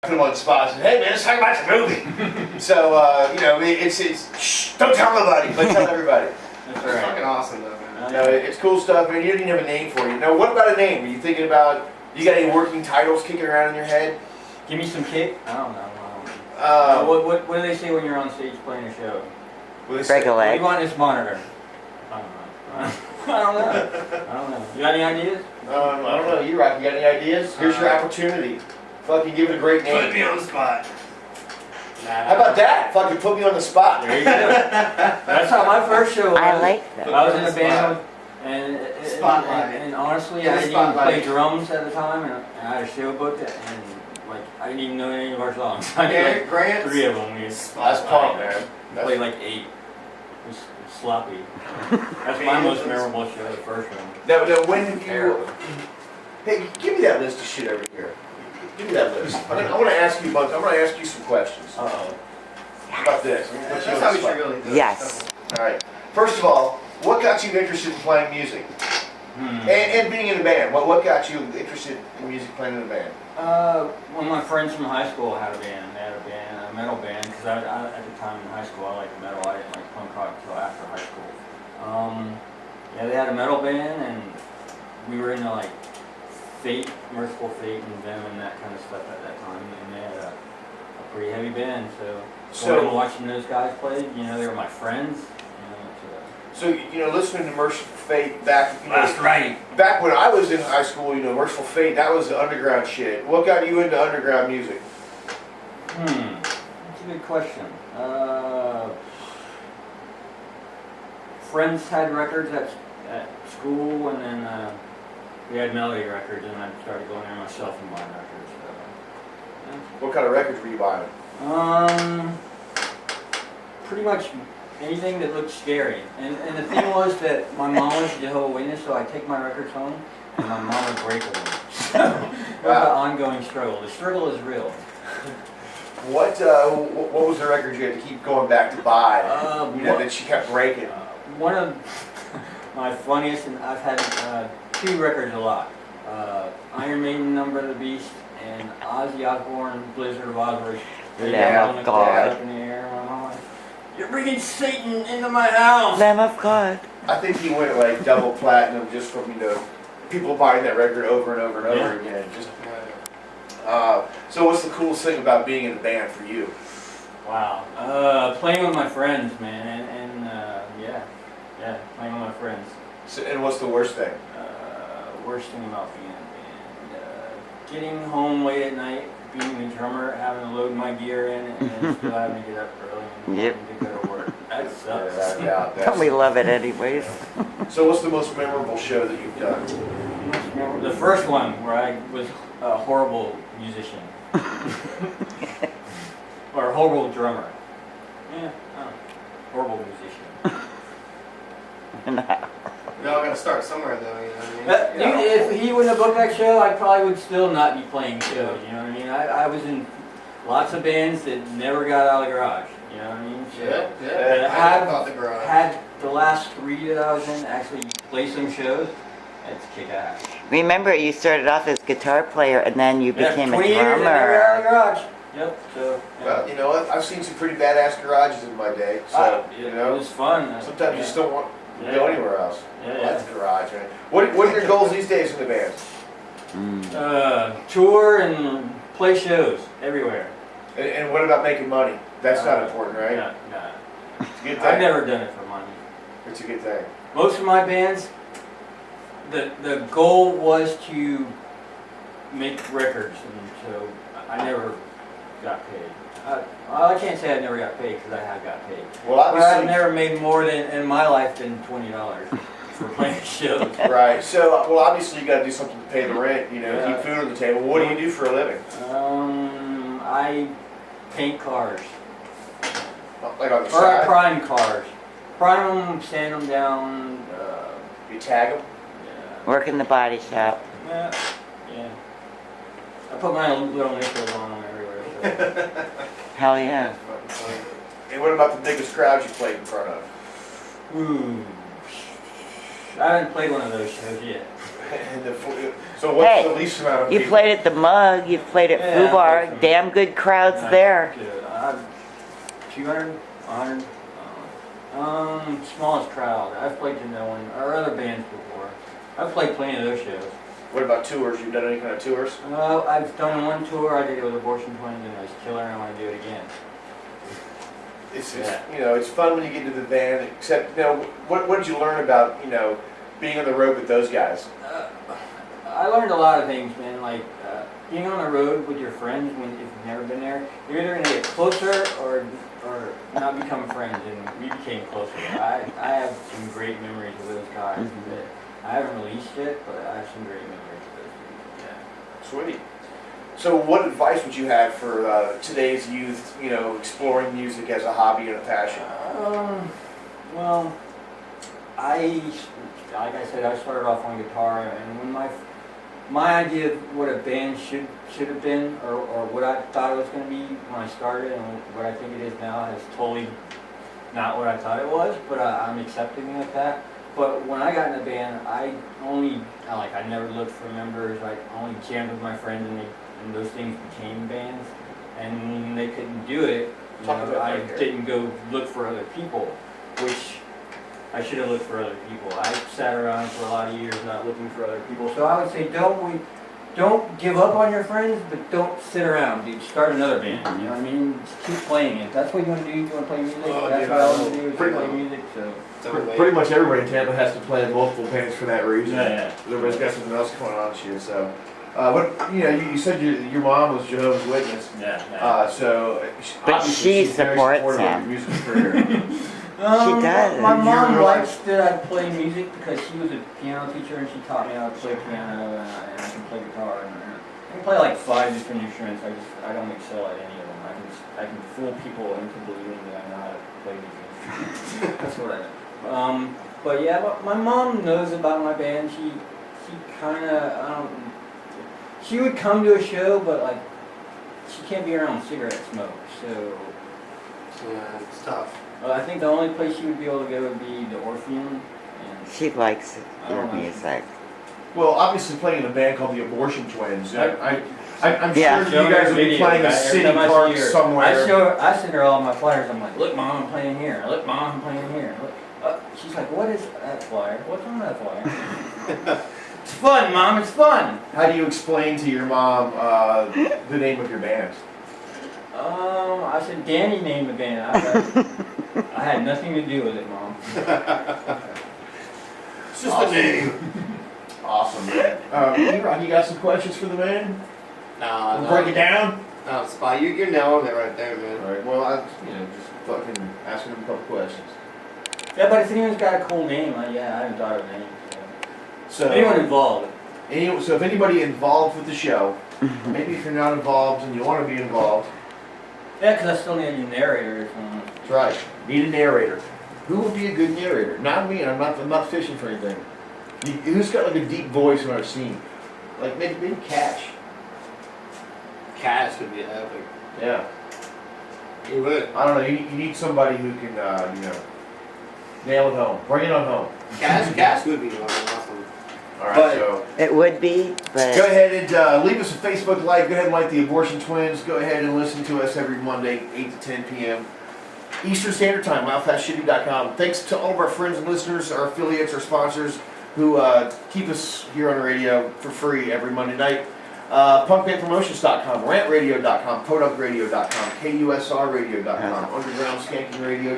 Put him on the spot and said, hey man, let's talk about your movie. So, you know, it's shh, don't tell nobody, but tell everybody. That's right. Fucking awesome though, man. No, it's cool stuff, man. You didn't even have a name for it. Now, what about a name? Are you thinking about, you got any working titles kicking around in your head? Give me some kick? I don't know. What do they say when you're on stage playing a show? Break a What do leg. you want in this monitor? I don't know. I don't know. You got any ideas? I don't know. You, Rock, you got any ideas? Here's your opportunity. Fucking give it a great name. Put me on the spot. How about that? Fucking put me on the spot. There you go. That's how my first show was. I like that. I was in a band, Spotlight. and honestly, Yeah, I didn't even spotlight. play drums at the time, and I had a show booked, and like I didn't even know any of our songs. I knew like Grant. 3 of them. We That's punk, man. played like 8. It was sloppy. That's my most memorable show, the first one. Now, when did you... Terrible. Hey, give me that list of shit over here. Give me that list. I want to ask you a bunch. I'm going to ask you some questions. Uh-oh. How about this? I'm gonna put you That's on how the we spot. should really do it. Yes. All right. First of all, what got you interested in playing music? And being in a band. What got you interested in music, playing in a band? One of my friends from high school had a band. They had a metal band, because I at the time in high school I liked metal. I didn't like punk rock until after high school. Yeah, they had a metal band, and we were into like Fate, Merciful Fate, and Venom and that kind of stuff at that time. And they had a pretty heavy band, so going and watching those guys play, you know, they were my friends. So, you know, listening to Merciful Fate back, you know, That's right. back when I was in high school, you know, Merciful Fate, that was the underground shit. What got you into underground music? That's a good question. Friends had records at school, and then we had Melody records, and I started going there myself and buying records. So, What kind of records were you buying? yeah. Pretty much anything that looked scary. And the thing was that my mom was a Jehovah's Witness, so I'd take my records home, and my mom would break them. So it was an ongoing struggle. The struggle is real. What was the record you had to keep going back to buy? You know, that she kept breaking. One of my funniest, and I've had 2 records a lot. Iron Maiden, Number of the Beast, and Ozzy Osbourne, Blizzard of Oz. Lamb of God. Up in the air. My mom was, you're bringing Satan into my house. Lamb of God. I think he went like double platinum just from, you know, people buying that record over and over and over again. Just, so what's the coolest thing about being in a band for you? Wow. Playing with my friends, man, and yeah, playing with my friends. So, and what's the worst thing? Worst thing about being in a band, getting home late at night, being the drummer, having to load my gear in, and then still having to get up early and Yep. to go to work. That sucks. Yeah, Don't we love it anyways? So what's the most memorable show that you've done? The first one where I was a horrible musician. Or a horrible drummer. Yeah, horrible musician. We all gotta start somewhere though, you know what I mean? If he wouldn't have booked that show, I probably would still not be playing shows, you know what I mean? I was in lots of bands that never got out of the garage, you know what I mean? So, Yeah. I I thought the garage. had the last 3 that I was in actually play some shows. That's kick ass. Remember, you started off as guitar player and then you became a 20 years and never got out of the drummer. garage. Yep, so. Yeah. Well, you know what? I've seen some pretty badass garages in my day. So, you It know, was fun. sometimes you just don't want to go anywhere else. Yeah, That's the garage, man. What are your goals these days in the band? Tour and play shows everywhere. And what about making money? That's not important, right? No. It's a good thing. I've never done it for money. It's a good thing. Most of my bands, the goal was to make records, and so I never got paid. I can't say I never got paid because I have got paid. Well, But I've obviously, never made more than in my life than $20 for playing shows. right. So, well, obviously, you got to do something to pay the rent. You know, Yeah. keep food on the table. What do you do for a living? I paint cars, Like on the or side? prime cars. Prime them, sand them down. You tag them? Work in the body shop. Yeah. I put my little initials on them everywhere. So. Hell yeah. And what about the biggest crowds you played in front of? Ooh. I haven't played one of those shows yet. And So what's Hey, the least amount of You people? played at the Mug, you played at Yeah, Foo I Bar, played some- damn good crowds there. Dude, 200, 100. Smallest crowd. I've played to no one, or other bands before. I've played plenty of those shows. What about tours? You've done any kind of tours? I've done one tour. I did it with Abortion Twins, and it was killer. And I want to do it again. It's Yeah. you know, it's fun when you get into the band. Except, you know, what did you learn about, you know, being on the road with those guys? I learned a lot of things, man. Like being on the road with your friends when if you've never been there, you're either gonna get closer or not become friends. And we became closer. I have some great memories of those guys that I haven't released yet, but I have some great memories of those people. Yeah. Sweet. So what advice would you have for today's youth, you know, exploring music as a hobby and a passion? Well, like I said, I started off on guitar, and when my idea of what a band should have been, or what I thought it was going to be when I started, and what I think it is now, is totally not what I thought it was. But I'm accepting of that. But when I got in the band, I never looked for members. I only jammed with my friends, and those things became bands. And when they couldn't do it, I didn't go look for other people, which I should have looked for other people. I sat around for a lot of years not looking for other people. So I would say don't give up on your friends, but don't sit around, dude. Start another band. You know what I mean? Just keep playing it. That's what you want to do. You want to play music. Oh, That's dude, what I want to I do. Is pretty play much. music. So. Pretty much everybody in Tampa has to play in multiple bands for that reason. Yeah. Everybody's got something else going on this year, so. But, you know, you said your mom was Jehovah's Witness. Yeah. So, But obviously she she's very supports supportive of him. your music career. She does. My You're mom real- likes that I play music because she was a piano teacher and she taught me how to play piano and I can play guitar. And I can play like 5 different instruments. I don't excel at any of them. I can fool people into believing that I know how to play these instruments. That's what I know. But yeah, my mom knows about my band. She kind of she would come to a show, but like she can't be around cigarette smoke. So Yeah, it's tough. I think the only place she would be able to go would be the Orpheum. And She likes I your don't know. music. Well, obviously playing in a band called the Abortion Twins. I'm Yeah. sure you guys will be playing a city park somewhere. I send her all my flyers. I'm like, look, Mom, I'm playing here. Look, Mom, I'm playing here. Look. She's like, what is that flyer? What's on that flyer? It's fun, Mom. It's fun. How do you explain to your mom the name of your band? I said Danny named the band. I had nothing to do with it, Mom. It's just a name. Awesome, man. Erawk, you got some questions for the man? Nah, Break it down. No, Spy, you're nailing it right there, man. All right. Well, I just fucking asking him a couple questions. Yeah, but if anyone's got a cool name, I haven't thought of any. So Anyone involved? so if anybody involved with the show, maybe if you're not involved and you want to be involved, Yeah, because I still need a narrator or something. that's right. Need a narrator. Who would be a good narrator? Not me. I'm not fishing for anything. Who's got like a deep voice in our scene? Like maybe Cash. Cash would be epic. Yeah. He would. I don't know. You need somebody who can nail it home. Bring it on home. Cash would be awesome. All right. But- So. It would be, but Go ahead and leave us a Facebook like. Go ahead and like the Abortion Twins. Go ahead and listen to us every Monday, 8 to 10 p.m. Eastern Standard Time, loudfastshitty.com. Thanks to all of our friends and listeners, our affiliates, our sponsors, who keep us here on the radio for free every Monday night. Punkbandpromotions.com, rantradio.com, podunkradio.com, kusrradio.com, underground skanking radio.